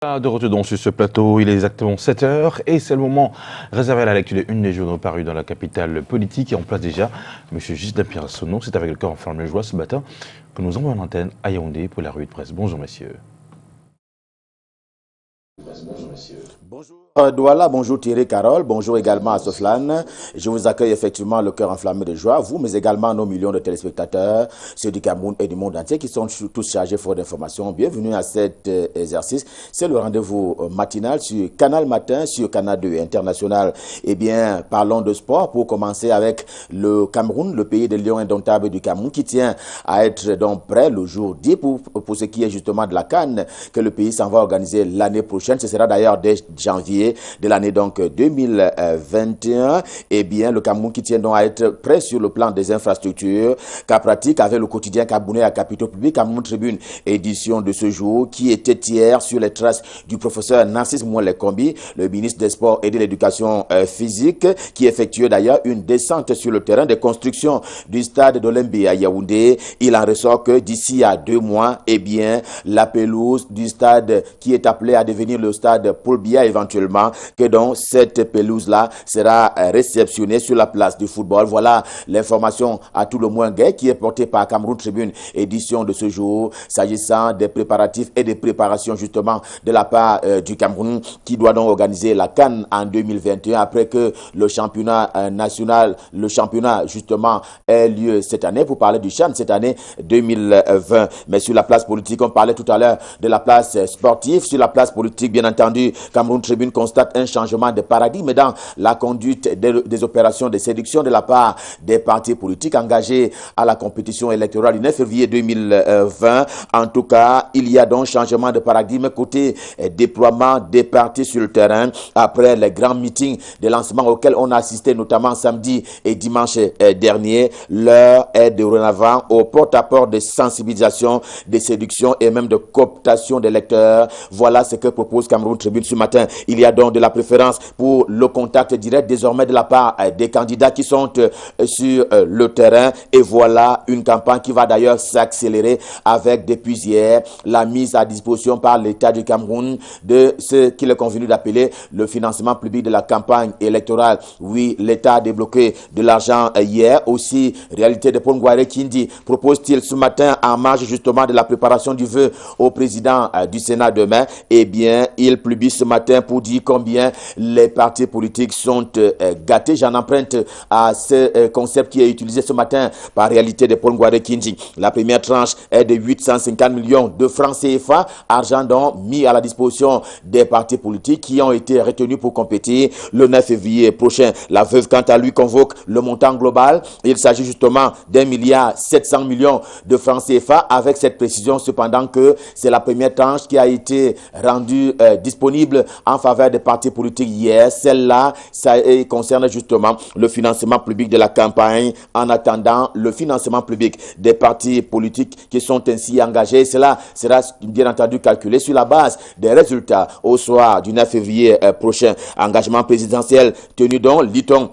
De retour sur ce plateau, il est exactement 7 heures et c'est le moment réservé à la lecture des une des journaux parus dans la capitale politique et en place déjà M. Gisela Pierre-Sonnon. C'est avec le cœur en ferme joie ce matin que nous envoyons l'antenne à Yaoundé pour la revue de presse. Bonjour messieurs. Bonjour Douala, bonjour Thierry Carole, bonjour également à Soflane. Je vous accueille effectivement le cœur enflammé de joie, vous, mais également nos millions de téléspectateurs, ceux du Cameroun et du monde entier qui sont tous chargés fort d'informations. Bienvenue à cet exercice. C'est le rendez-vous matinal sur Canal Matin, sur Canal 2 International. Eh bien, parlons de sport pour commencer avec le Cameroun, le pays des lions indomptables du Cameroun qui tient à être donc prêt le jour 10 pour ce qui est justement de la CAN que le pays s'en va organiser l'année prochaine. Ce sera d'ailleurs dès janvier de l'année donc 2021. Eh bien, le Cameroun qui tient donc à être prêt sur le plan des infrastructures, cas pratique avec le quotidien Camerounais à Capitaux Public, Cameroun Tribune, édition de ce jour, qui était hier sur les traces du professeur Narcisse Mouelé-Kombi, le ministre des Sports et de l'Éducation physique, qui effectuait d'ailleurs une descente sur le terrain de construction du stade d'Olembe à Yaoundé. Il en ressort que d'ici à 2 mois, eh bien, la pelouse du stade qui est appelé à devenir le stade Paul Biya éventuellement, que donc cette pelouse-là sera réceptionnée sur la place du football. Voilà l'information à tout le moins gaie qui est portée par Cameroun Tribune, édition de ce jour, s'agissant des préparatifs et des préparations justement de la part du Cameroun qui doit donc organiser la CAN en 2021 après que le championnat national, le championnat justement ait lieu cette année, pour parler du CHAN cette année 2020. Mais sur la place politique, on parlait tout à l'heure de la place sportive. Sur la place politique, bien entendu, Cameroun Tribune constate un changement de paradigme dans la conduite des opérations de séduction de la part des partis politiques engagés à la compétition électorale du 9 février 2020. En tout cas, il y a donc changement de paradigme côté déploiement des partis sur le terrain après les grands meetings de lancement auxquels on a assisté notamment samedi et dimanche dernier. L'heure est dorénavant au porte-à-porte de sensibilisation, de séduction et même de cooptation des électeurs. Voilà ce que propose Cameroun Tribune ce matin. Il y a donc de la préférence pour le contact direct désormais de la part des candidats qui sont sur le terrain. Et voilà une campagne qui va d'ailleurs s'accélérer avec depuis hier la mise à disposition par l'État du Cameroun de ce qu'il est convenu d'appeler le financement public de la campagne électorale. Oui, l'État a débloqué de l'argent hier. Aussi, réalité de Paul Ngouaré Kindi propose-t-il ce matin en marge justement de la préparation du vœu au président du Sénat demain. Eh bien, il publie ce matin pour dire combien les partis politiques sont gâtés. J'en emprunte à ce concept qui est utilisé ce matin par réalité de Paul Ngouaré Kindi. La première tranche est de 850 millions de francs CFA, argent donc mis à la disposition des partis politiques qui ont été retenus pour compétir le 9 février prochain. La veuve, quant à lui, convoque le montant global. Il s'agit justement d'1,7 milliard de francs CFA, avec cette précision cependant que c'est la première tranche qui a été rendue disponible en faveur des partis politiques hier. Celle-là, ça concerne justement le financement public de la campagne en attendant le financement public des partis politiques qui sont ainsi engagés. Cela sera bien entendu calculé sur la base des résultats au soir du 9 février prochain. Engagement présidentiel tenu donc, lit-on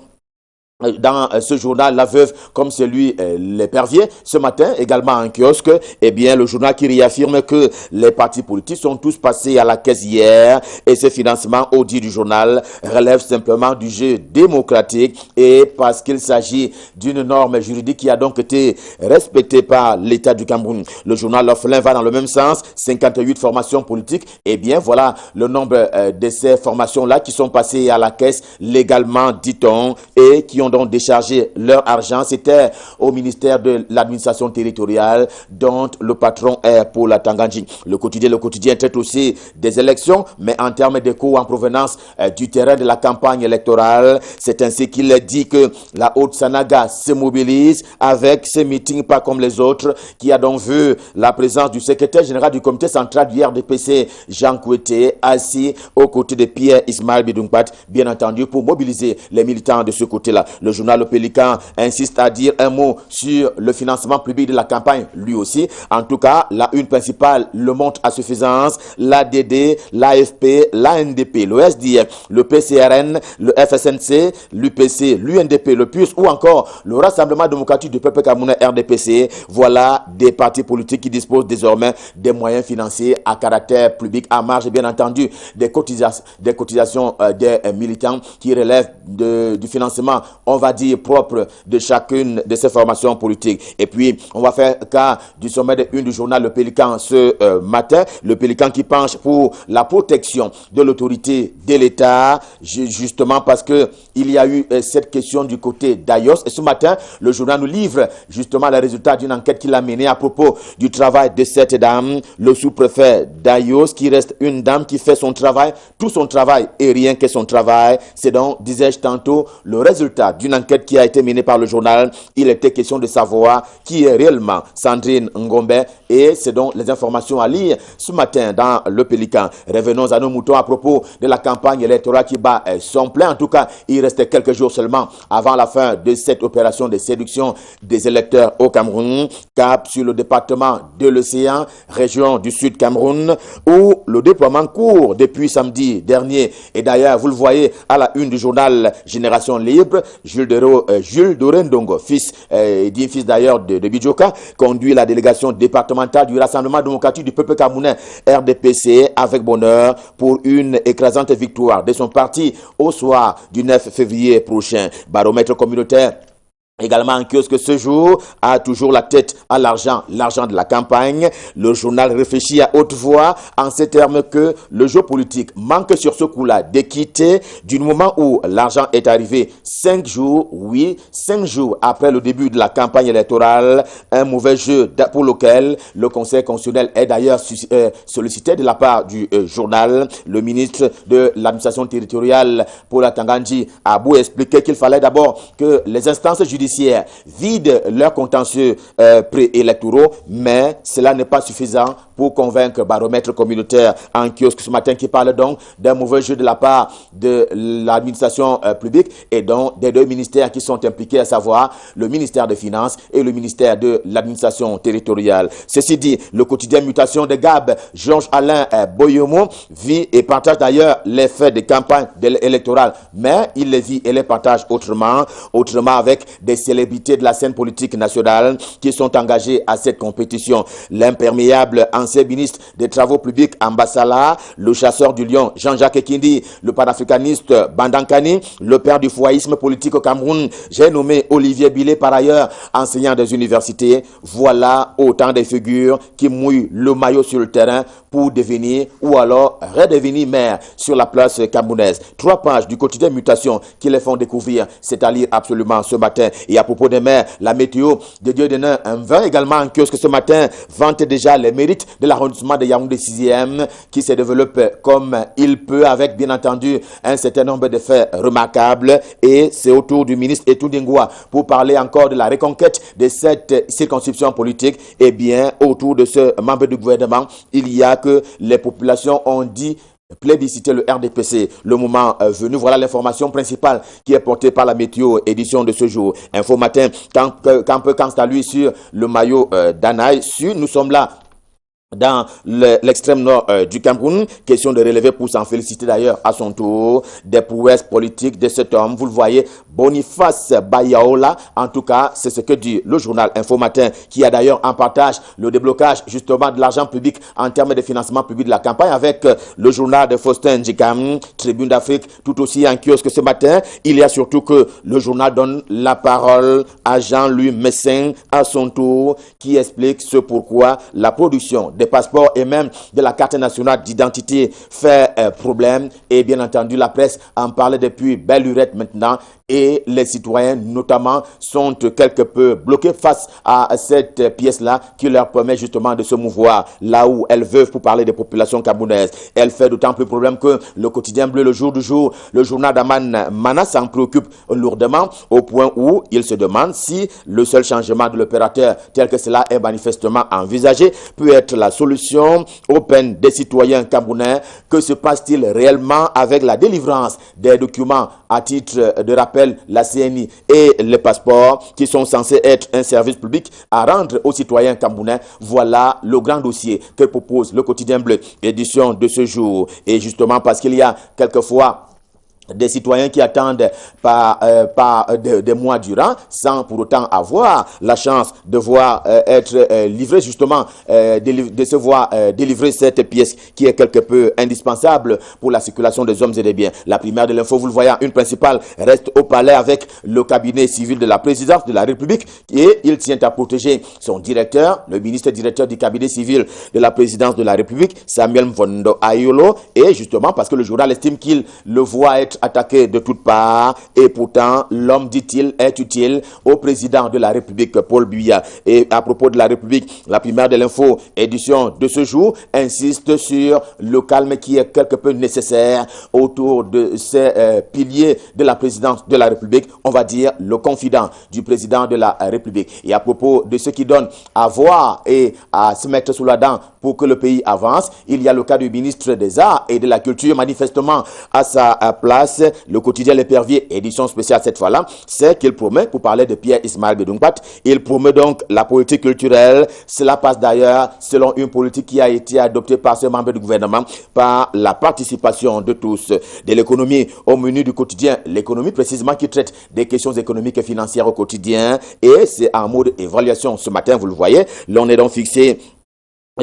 dans ce journal, La Veuve, comme celui L'Épervier, ce matin, également en kiosque, eh bien, le journal qui réaffirme que les partis politiques sont tous passés à la caisse hier et ce financement, au dit du journal, relève simplement du jeu démocratique et parce qu'il s'agit d'une norme juridique qui a donc été respectée par l'État du Cameroun. Le journal L'Orphelin va dans le même sens, 58 formations politiques, eh bien, voilà le nombre de ces formations-là qui sont passées à la caisse légalement, dit-on, et qui ont donc déchargé leur argent. C'était au ministère de l'administration territoriale dont le patron est Paul Atangandji. Le quotidien traite aussi des élections, mais en termes d'écho en provenance du terrain de la campagne électorale. C'est ainsi qu'il est dit que la Haute-Sanaga se mobilise avec ce meeting pas comme les autres, qui a donc vu la présence du secrétaire général du comité central du RDPC, Jean Kouété, assis aux côtés de Pierre Ismaël Bidounkpat, bien entendu, pour mobiliser les militants de ce côté-là. Le journal Le Pélican insiste à dire un mot sur le financement public de la campagne, lui aussi. En tout cas, la une principale le montre à suffisance. L'ADD, l'AFP, l'ANDP, le SDF, le PCRN, le FSNC, l'UPC, l'UNDP, le PUS ou encore le Rassemblement démocratique du peuple camerounais RDPC. Voilà des partis politiques qui disposent désormais des moyens financiers à caractère public, à marge bien entendu des cotisations des militants qui relèvent du financement, on va dire, propre de chacune de ces formations politiques. Et puis, on va faire cas du sommet de une du journal Le Pélican ce matin. Le Pélican qui penche pour la protection de l'autorité de l'État, justement parce que il y a eu cette question du côté d'Ayos. Et ce matin, le journal nous livre justement les résultats d'une enquête qu'il a menée à propos du travail de cette dame, le sous-préfet d'Ayos, qui reste une dame qui fait son travail, tout son travail et rien que son travail. C'est donc, disais-je tantôt, le résultat d'une enquête qui a été menée par le journal. Il était question de savoir qui est réellement Sandrine Ngombe, et c'est donc les informations à lire ce matin dans Le Pélican. Revenons à nos moutons à propos de la campagne électorale qui bat son plein. En tout cas, il restait quelques jours seulement avant la fin de cette opération de séduction des électeurs au Cameroun. Cap sur le département de l'Océan, région du Sud Cameroun, où le déploiement court depuis samedi dernier. Et d'ailleurs, vous le voyez à la une du journal Génération Libre, Jules Doré Ndongo, fils d'ailleurs de Bidjoka, conduit la délégation départementale du Rassemblement démocratique du peuple camerounais RDPC avec bonheur pour une écrasante victoire de son parti au soir du 9 février prochain. Baromètre communautaire également en kiosque ce jour, a toujours la tête à l'argent de la campagne. Le journal réfléchit à haute voix en ces termes que le jeu politique manque sur ce coup-là d'équité du moment où l'argent est arrivé 5 jours après le début de la campagne électorale. Un mauvais jeu pour lequel le Conseil constitutionnel est d'ailleurs sollicité de la part du journal. Le ministre de l'administration territoriale, Paul Tangandji, a beau expliquer qu'il fallait d'abord que les instances judiciaires vident leurs contentieux préélectoraux, mais cela n'est pas suffisant pour convaincre Baromètre communautaire en kiosque ce matin, qui parle donc d'un mauvais jeu de la part de l'administration publique et donc des deux ministères qui sont impliqués, à savoir le ministère des Finances et le ministère de l'administration territoriale. Ceci dit, le quotidien Mutation de Gab, Georges Alain Boyomo, vit et partage d'ailleurs les faits des campagnes électorales, mais il les vit et les partage autrement avec des célébrités de la scène politique nationale qui sont engagées à cette compétition. L'imperméable ancien ministre des Travaux publics Ambassala, le chasseur du lion Jean-Jacques Ekindi, le panafricaniste Bandankani, le père du foyisme politique au Cameroun, j'ai nommé Olivier Billet, par ailleurs enseignant des universités. Voilà autant de figures qui mouillent le maillot sur le terrain pour devenir ou alors redevenir maire sur la place camerounaise. 3 pages du quotidien Mutation qui les font découvrir, c'est à lire absolument ce matin. Et à propos des maires, la météo de Dieudonné Mvin également en kiosque ce matin vante déjà les mérites de l'arrondissement de Yaoundé 6e qui se développe comme il peut avec bien entendu un certain nombre de faits remarquables. Et c'est au tour du ministre Etou Dingwa pour parler encore de la reconquête de cette circonscription politique. Et bien autour de ce membre du gouvernement, il y a que les populations ont dit plébisciter le RDPC. Le moment venu, voilà l'information principale qui est portée par la météo édition de ce jour. Info Matin, quant à lui sur le maillot d'Anaï. Nous sommes là dans l'extrême nord du Cameroun. Question de relever pour s'en féliciter d'ailleurs à son tour des prouesses politiques de cet homme. Vous le voyez, Boniface Bayaola. En tout cas, c'est ce que dit le journal Info Matin, qui a d'ailleurs en partage le déblocage justement de l'argent public en termes de financement public de la campagne avec le journal de Faustin Njikam, Tribune d'Afrique, tout aussi en kiosque ce matin. Il y a surtout que le journal donne la parole à Jean-Louis Messin à son tour, qui explique ce pourquoi la production des passeports et même de la carte nationale d'identité fait problème. Et bien entendu, la presse en parle depuis belle lurette maintenant. Et les citoyens, notamment, sont quelque peu bloqués face à cette pièce-là qui leur permet justement de se mouvoir là où elles veulent pour parler des populations camerounaises. Elle fait d'autant plus problème que le quotidien bleu, le jour du jour, le journal d'Aman Mana s'en préoccupe lourdement au point où il se demande si le seul changement de l'opérateur tel que cela est manifestement envisagé peut être la la solution aux peines des citoyens camerounais. Que se passe-t-il réellement avec la délivrance des documents? À titre de rappel, la CNI et les passeports qui sont censés être un service public à rendre aux citoyens camerounais. Voilà le grand dossier que propose le Quotidien Bleu, édition de ce jour. Et justement parce qu'il y a quelquefois des citoyens qui attendent des mois durant sans pour autant avoir la chance de voir être livré justement, de se voir délivrer cette pièce qui est quelque peu indispensable pour la circulation des hommes et des biens. La primaire de l'info, vous le voyez, une principale reste au palais avec le cabinet civil de la présidence de la République et il tient à protéger son directeur, le ministre directeur du cabinet civil de la présidence de la République, Samuel Mvondo Ayolo, et justement parce que le journal estime qu'il le voit être attaqué de toutes parts et pourtant l'homme, dit-il, est utile au président de la République, Paul Biya. Et à propos de la République, la primaire de l'info, édition de ce jour, insiste sur le calme qui est quelque peu nécessaire autour de ces piliers de la présidence de la République, on va dire le confident du président de la République. Et à propos de ce qui donne à voir et à se mettre sous la dent pour que le pays avance, il y a le cas du ministre des Arts et de la Culture, manifestement à sa place. Le quotidien L'Épervier, édition spéciale cette fois-là, c'est qu'il promet, pour parler de Pierre Ismaël Bedoungpat, il promet donc la politique culturelle. Cela passe d'ailleurs selon une politique qui a été adoptée par ce membre du gouvernement, par la participation de tous. De l'économie au menu du quotidien, l'économie précisément qui traite des questions économiques et financières au quotidien, et c'est en mode évaluation ce matin, vous le voyez, l'on est donc fixé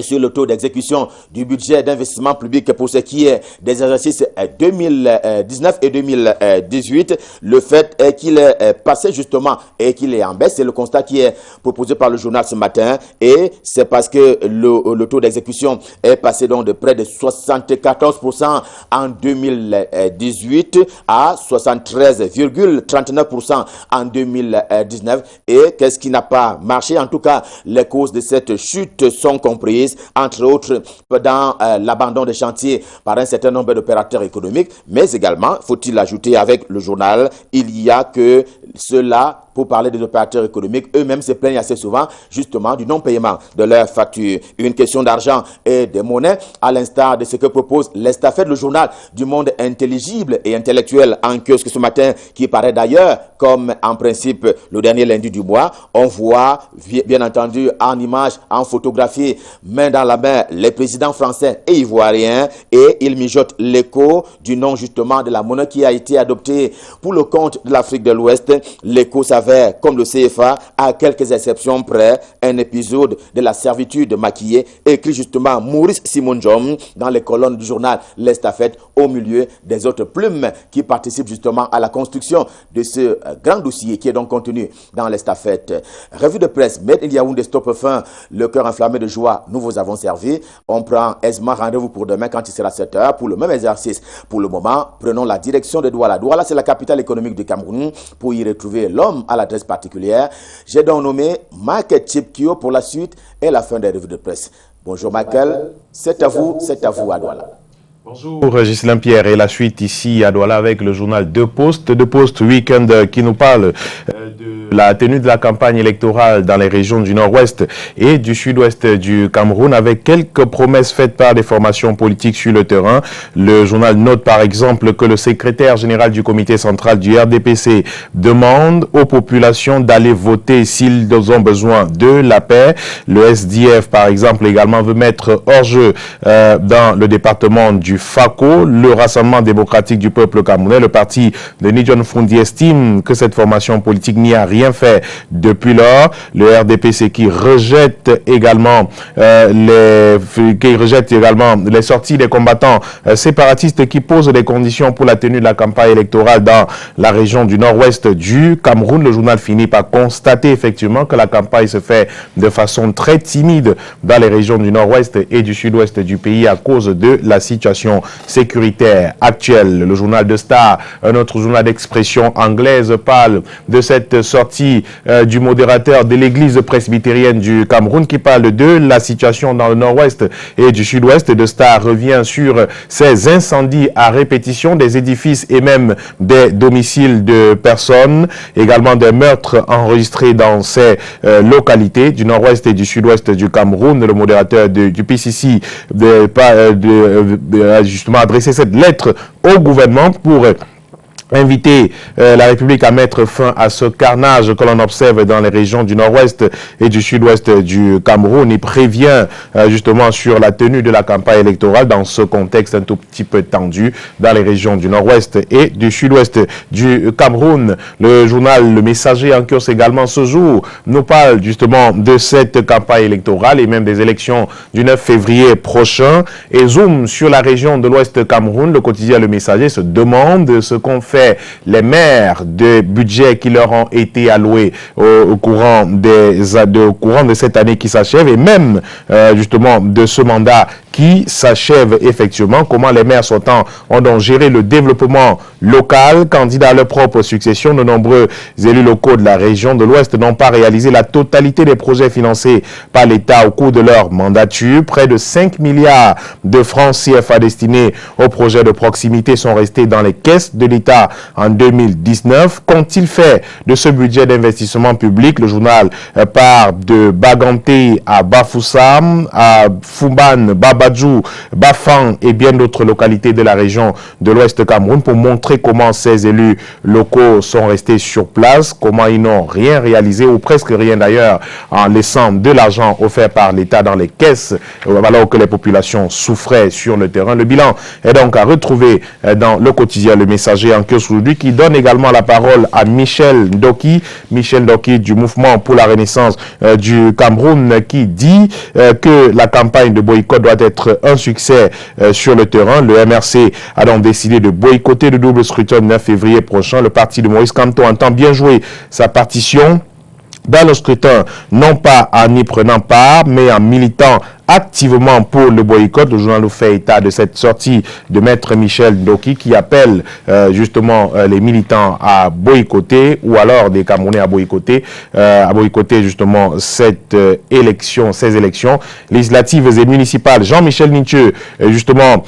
sur le taux d'exécution du budget d'investissement public pour ce qui est des exercices 2019 et 2018. Le fait est qu'il est passé justement et qu'il est en baisse. C'est le constat qui est proposé par le journal ce matin et c'est parce que le taux d'exécution est passé donc de près de 74% en 2018 à 73,39% en 2019. Et qu'est-ce qui n'a pas marché? En tout cas, les causes de cette chute sont comprises, entre autres dans l'abandon des chantiers par un certain nombre d'opérateurs économiques, mais également, faut-il ajouter avec le journal, il y a que cela, pour parler des opérateurs économiques, eux-mêmes se plaignent assez souvent justement du non-paiement de leurs factures. Une question d'argent et de monnaie, à l'instar de ce que propose l'Estafette, le journal du monde intelligible et intellectuel en kiosque ce matin, qui paraît d'ailleurs comme en principe le dernier lundi du mois. On voit bien entendu en image, en photographie, main dans la main, les présidents français et ivoiriens, et ils mijotent l'écho du nom justement de la monnaie qui a été adoptée pour le compte de l'Afrique de l'Ouest. L'écho s'avère, comme le CFA, à quelques exceptions près, un épisode de la servitude maquillée, écrit justement Maurice Simon-Jom dans les colonnes du journal L'Estafette, au milieu des autres plumes qui participent justement à la construction de ce grand dossier qui est donc contenu dans L'Estafette. Revue de presse, Made in Yaoundé stoppe fin, le cœur enflammé de joie, nous vous avons servi. On prend aisément rendez-vous pour demain quand il sera 7h pour le même exercice. Pour le moment, prenons la direction de Douala. Douala, c'est la capitale économique du Cameroun, pour y retrouver l'homme à l'adresse particulière. J'ai donc nommé Michael Chipkio pour la suite et la fin des revues de presse. Bonjour Michael, c'est à vous à Douala. Bonjour Ghislain Pierre, et la suite ici à Douala avec le journal Deux Postes Week-end qui nous parle de la tenue de la campagne électorale dans les régions du nord-ouest et du sud-ouest du Cameroun, avec quelques promesses faites par des formations politiques sur le terrain. Le journal note par exemple que le secrétaire général du comité central du RDPC demande aux populations d'aller voter s'ils ont besoin de la paix. Le SDF par exemple également veut mettre hors jeu dans le département du FACO, le Rassemblement démocratique du peuple camerounais. Le parti de Nidjon Fundi estime que cette formation politique n'y a rien fait depuis lors. Le RDPC qui rejette également les sorties des combattants séparatistes qui posent des conditions pour la tenue de la campagne électorale dans la région du nord-ouest du Cameroun. Le journal finit par constater effectivement que la campagne se fait de façon très timide dans les régions du nord-ouest et du sud-ouest du pays à cause de la situation sécuritaire actuelle. Le journal de Star, un autre journal d'expression anglaise, parle de cette cette sortie du modérateur de l'église presbytérienne du Cameroun qui parle de la situation dans le nord-ouest et du sud-ouest. De Star revient sur ces incendies à répétition des édifices et même des domiciles de personnes, également des meurtres enregistrés dans ces localités du nord-ouest et du sud-ouest du Cameroun. Le modérateur du PCC a justement adressé cette lettre au gouvernement pour inviter la République à mettre fin à ce carnage que l'on observe dans les régions du nord-ouest et du sud-ouest du Cameroun. Il prévient justement sur la tenue de la campagne électorale dans ce contexte un tout petit peu tendu dans les régions du nord-ouest et du sud-ouest du Cameroun. Le journal Le Messager en kiosque également ce jour nous parle justement de cette campagne électorale et même des élections du 9 février prochain et zoom sur la région de l'ouest Cameroun. Le quotidien Le Messager se demande ce qu'on fait les maires des budgets qui leur ont été alloués au courant de cette année qui s'achève et même justement de ce mandat qui s'achève effectivement. Comment les maires sortants ont donc géré le développement local. Candidats à leur propre succession, de nombreux élus locaux de la région de l'Ouest n'ont pas réalisé la totalité des projets financés par l'État au cours de leur mandature. Près de 5 milliards de francs CFA destinés aux projets de proximité sont restés dans les caisses de l'État en 2019. Qu'ont-ils fait de ce budget d'investissement public? Le journal part de Baganté à Bafoussam, à Fumban, Babadjou, Bafang et bien d'autres localités de la région de l'Ouest Cameroun pour montrer comment ces élus locaux sont restés sur place, comment ils n'ont rien réalisé ou presque rien d'ailleurs en laissant de l'argent offert par l'État dans les caisses alors que les populations souffraient sur le terrain. Le bilan est donc à retrouver dans le quotidien Le Messager en kiosque aujourd'hui qui donne également la parole à Michel Ndoki du mouvement pour la renaissance du Cameroun qui dit que la campagne de boycott doit être un succès sur le terrain. Le MRC a donc décidé de boycotter le double scrutin le 9 février prochain. Le parti de Maurice Kamto entend bien jouer sa partition dans le scrutin, non pas en y prenant part, mais en militant activement pour le boycott. Le journal nous fait état de cette sortie de maître Michel Ndoki qui appelle justement les militants à boycotter ou alors des Camerounais à boycotter justement cette ces élections législatives et municipales. Jean-Michel Nithieu justement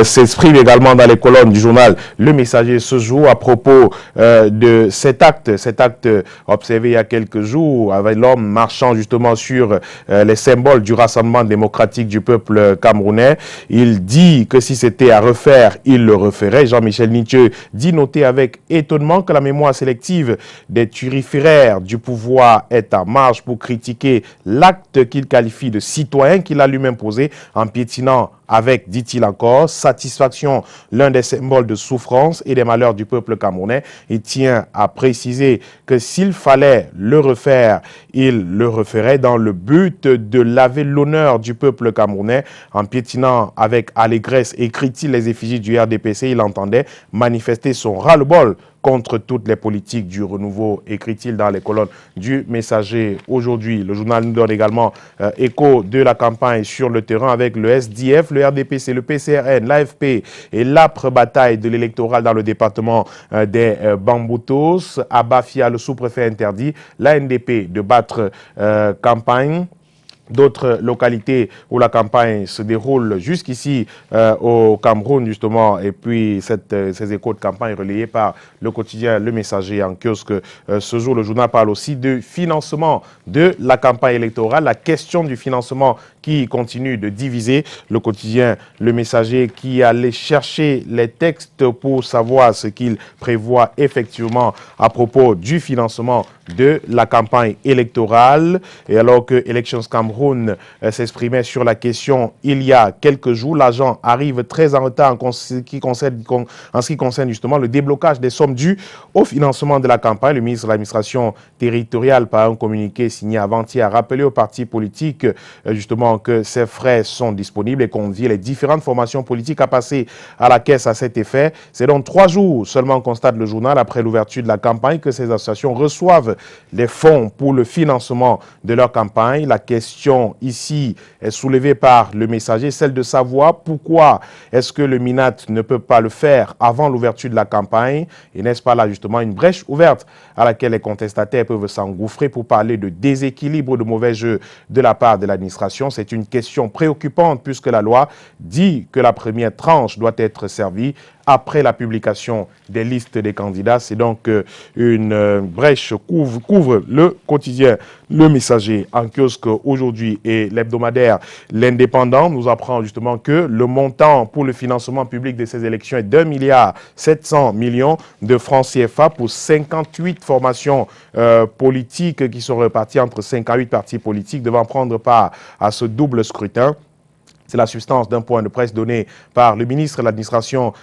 s'exprime également dans les colonnes du journal Le Messager ce jour à propos de cet acte observé il y a quelques jours avec l'homme marchant justement sur les symboles du Rassemblement démocratique du peuple camerounais. Il dit que si c'était à refaire, il le referait. Jean-Michel Nithieu dit noter avec étonnement que la mémoire sélective des turiféraires du pouvoir est en marche pour critiquer l'acte qu'il qualifie de citoyen qu'il a lui-même posé en piétinant avec, dit-il encore, satisfaction, l'un des symboles de souffrance et des malheurs du peuple camerounais. Il tient à préciser que s'il fallait le refaire, il le referait dans le but de laver l'honneur du peuple camerounais en piétinant avec allégresse, écrit-il, les effigies du RDPC. Il entendait manifester son ras-le-bol contre toutes les politiques du renouveau, écrit-il dans les colonnes du Messager aujourd'hui. Le journal nous donne également écho de la campagne sur le terrain avec le SDF, le RDPC, le PCRN, l'AFP et l'âpre bataille de l'électoral dans le département des Bamboutos. À Bafia, le sous-préfet interdit l'ANDP de battre campagne. D'autres localités où la campagne se déroule jusqu'ici au Cameroun justement, et puis ces échos de campagne relayés par le quotidien Le Messager en kiosque ce jour. Le journal parle aussi de financement de la campagne électorale, la question du financement qui continue de diviser. Le quotidien Le Messager qui allait chercher les textes pour savoir ce qu'il prévoit effectivement à propos du financement de la campagne électorale. Et alors que Elections Cameroun s'exprimait sur la question il y a quelques jours, l'agent arrive très en retard en ce qui concerne justement le déblocage des sommes dues au financement de la campagne. Le ministre de l'administration territoriale, par un communiqué signé avant-hier, a rappelé aux partis politiques justement justement que ces frais sont disponibles et convie les différentes formations politiques à passer à la caisse à cet effet. C'est donc 3 jours seulement, constate le journal, après l'ouverture de la campagne, que ces associations reçoivent les fonds pour le financement de leur campagne. La question ici est soulevée par le Messager, celle de savoir pourquoi est-ce que le MINAT ne peut pas le faire avant l'ouverture de la campagne. Et n'est-ce pas là justement une brèche ouverte à laquelle les contestataires peuvent s'engouffrer pour parler de déséquilibre, de mauvais jeu de la part de l'administration. C'est une question préoccupante puisque la loi dit que la première tranche doit être servie après la publication des listes des candidats. C'est donc une brèche couvre le quotidien Le Messager en kiosque aujourd'hui et l'hebdomadaire L'Indépendant nous apprend justement que le montant pour le financement public de ces élections est d'1,7 milliard de francs CFA pour 58 formations politiques qui sont reparties entre 5 à 8 partis politiques devant prendre part à ce double scrutin. C'est la substance d'un point de presse donné par le ministre de l'administration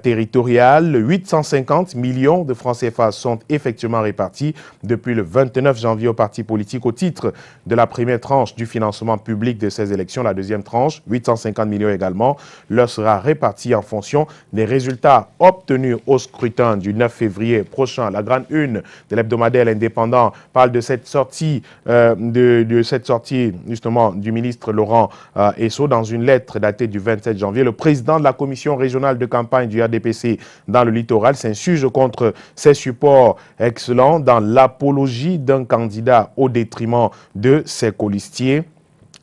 territoriale. 850 millions de francs CFA sont effectivement répartis depuis le 29 janvier aux partis politiques au titre de la première tranche du financement public de ces élections. La deuxième tranche, 850 millions également, leur sera répartie en fonction des résultats obtenus au scrutin du 9 février prochain. La grande une de l'hebdomadaire L'Indépendant parle de cette sortie, justement du ministre Laurent Esso dans une lettre datée du 27 janvier. Le président de la commission régionale de campagne du RDPC dans le littoral s'insurge contre ces supports excellents dans l'apologie d'un candidat au détriment de ses colistiers.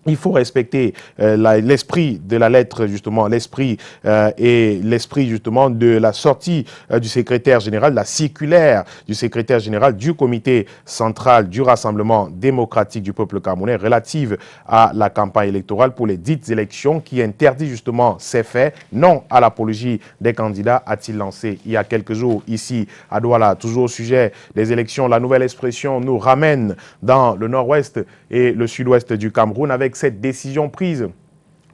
Il faut respecter l'esprit de la lettre, justement, l'esprit justement de la sortie du secrétaire général, la circulaire du secrétaire général du comité central du Rassemblement démocratique du peuple camerounais relative à la campagne électorale pour les dites élections qui interdit justement ces faits. Non à l'apologie des candidats, a-t-il lancé il y a quelques jours ici à Douala. Toujours au sujet des élections, la nouvelle expression nous ramène dans le nord-ouest et le sud-ouest du Cameroun avec cette décision prise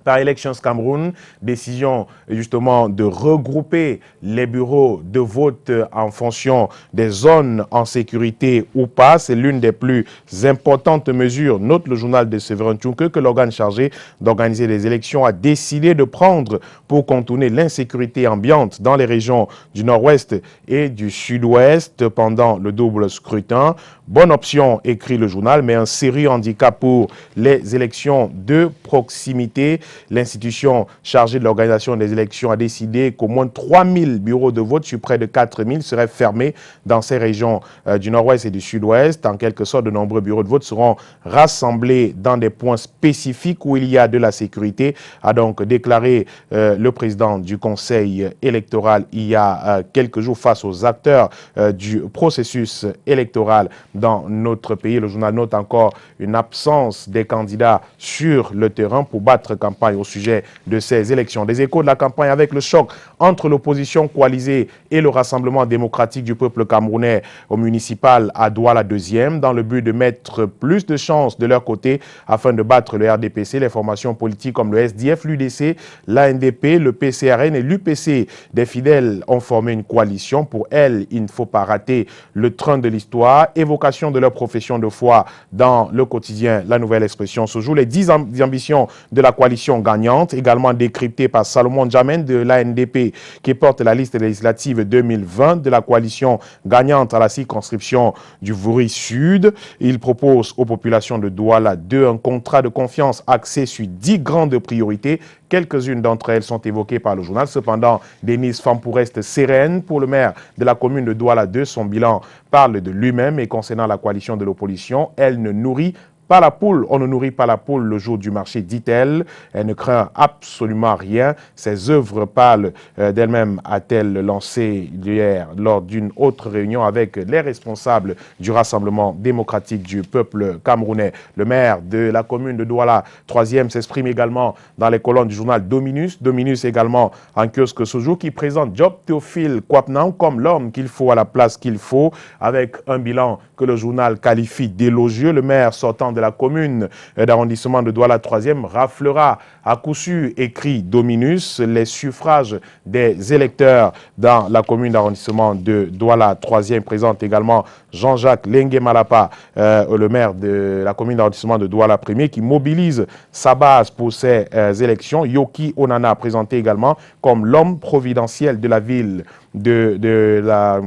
par Elections Cameroun, décision justement de regrouper les bureaux de vote en fonction des zones en sécurité ou pas. C'est l'une des plus importantes mesures, note le journal de Séverin Tchouke, que l'organe chargé d'organiser les élections a décidé de prendre pour contourner l'insécurité ambiante dans les régions du nord-ouest et du sud-ouest pendant le double scrutin. Bonne option, écrit le journal, mais un sérieux handicap pour les élections de proximité. L'institution chargée de l'organisation des élections a décidé qu'au moins 3000 bureaux de vote sur près de 4000 seraient fermés dans ces régions du nord-ouest et du sud-ouest. En quelque sorte, de nombreux bureaux de vote seront rassemblés dans des points spécifiques où il y a de la sécurité, a donc déclaré le président du conseil électoral il y a quelques jours face aux acteurs du processus électoral dans notre pays. Le journal note encore une absence des candidats sur le terrain pour battre campagne au sujet de ces élections. Des échos de la campagne avec le choc entre l'opposition coalisée et le Rassemblement démocratique du peuple camerounais au municipal à Douala 2e dans le but de mettre plus de chances de leur côté afin de battre le RDPC. Les formations politiques comme le SDF, l'UDC, l'ANDP, le PCRN et l'UPC des fidèles ont formé une coalition. Pour elle, il ne faut pas rater le train de l'histoire. Évocation de leur profession de foi dans le quotidien La Nouvelle Expression ce jour. Les 10 ambitions de la coalition gagnante, également décryptées par Salomon Djamène de l'ANDP qui porte la liste législative 2020 de la coalition gagnante à la circonscription du Vouri Sud. Il propose aux populations de Douala 2 un contrat de confiance axé sur 10 grandes priorités. Quelques-unes d'entre elles sont évoquées par le journal. Cependant, Denise Fampou reste sereine pour le maire de la commune de Douala 2. Son bilan parle de lui-même et concernant la coalition de l'opposition, elle ne nourrit pas la poule. On ne nourrit pas la poule le jour du marché, dit-elle. Elle ne craint absolument rien. Ses œuvres parlent d'elle-même, a-t-elle lancé hier lors d'une autre réunion avec les responsables du Rassemblement démocratique du peuple camerounais. Le maire de la commune de Douala, 3e, s'exprime également dans les colonnes du journal Dominus. Dominus également en kiosque ce jour qui présente Job Théophile Kwapnan comme l'homme qu'il faut à la place qu'il faut avec un bilan que le journal qualifie d'élogieux. Le maire sortant de de la commune d'arrondissement de Douala 3e raflera à coup sûr, écrit Dominus, les suffrages des électeurs dans la commune d'arrondissement de Douala 3e. Présente également Jean-Jacques Lengue Malapa, le maire de la commune d'arrondissement de Douala 1er, qui mobilise sa base pour ces élections. Yoki Onana, présenté également comme l'homme providentiel de la ville de la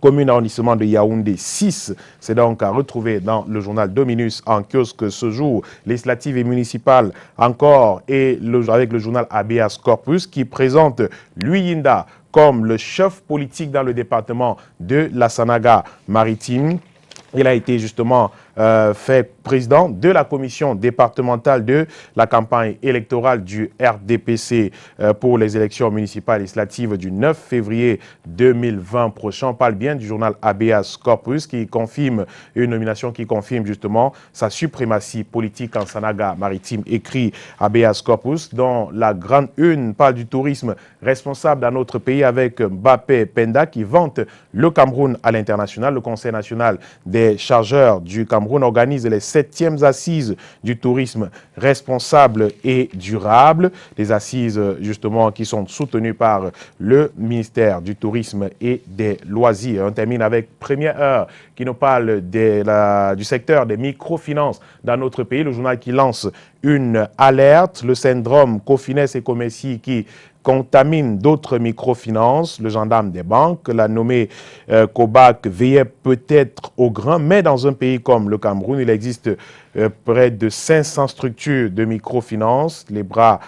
commune arrondissement de Yaoundé 6. C'est donc à retrouver dans le journal Dominus en kiosque ce jour. Législative et municipale encore, et avec le journal Habeas Corpus qui présente Luyinda comme le chef politique dans le département de la Sanaga maritime. Il a été justement fait président de la commission départementale de la campagne électorale du RDPC pour les élections municipales législatives du 9 février 2020 prochain. On parle bien du journal Habeas Corpus qui confirme une nomination qui confirme justement sa suprématie politique en Sanaga maritime, écrit Habeas Corpus, dont la grande une parle du tourisme responsable dans notre pays avec Mbappé Penda qui vante le Cameroun à l'international. Le Conseil national des chargeurs du Cameroun organise les 7e assises du tourisme responsable et durable. Des assises justement qui sont soutenues par le ministère du Tourisme et des Loisirs. On termine avec Première Heure qui nous parle du secteur des microfinances dans notre pays. Le journal qui lance une alerte, le syndrome Cofines et Comessi qui contamine d'autres microfinances, le gendarme des banques, la nommée Kobac veillait peut-être au grand, mais dans un pays comme le Cameroun, il existe près de 500 structures de microfinance. Les bras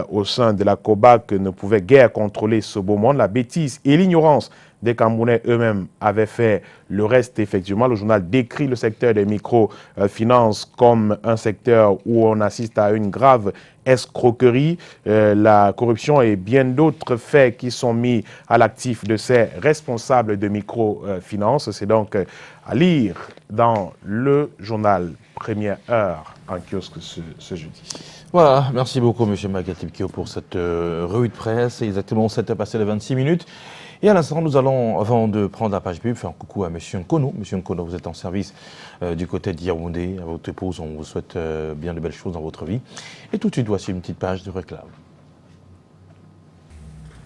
au sein de la Kobac ne pouvaient guère contrôler ce beau monde. La bêtise et l'ignorance des Camerounais eux-mêmes avaient fait le reste, effectivement. Le journal décrit le secteur des microfinances comme un secteur où on assiste à une grave escroquerie, la corruption et bien d'autres faits qui sont mis à l'actif de ces responsables de microfinance. C'est donc à lire dans le journal Première Heure en kiosque ce jeudi. Voilà, merci beaucoup M. Magatib Kio pour cette revue de presse. C'est exactement 7h passé les 26 minutes. Et à l'instant, nous allons, avant de prendre la page pub, faire un coucou à M. Nkono. M. Nkono, vous êtes en service du côté d'Yaoundé. À votre épouse, on vous souhaite bien de belles choses dans votre vie. Et tout de suite, voici une petite page de réclame.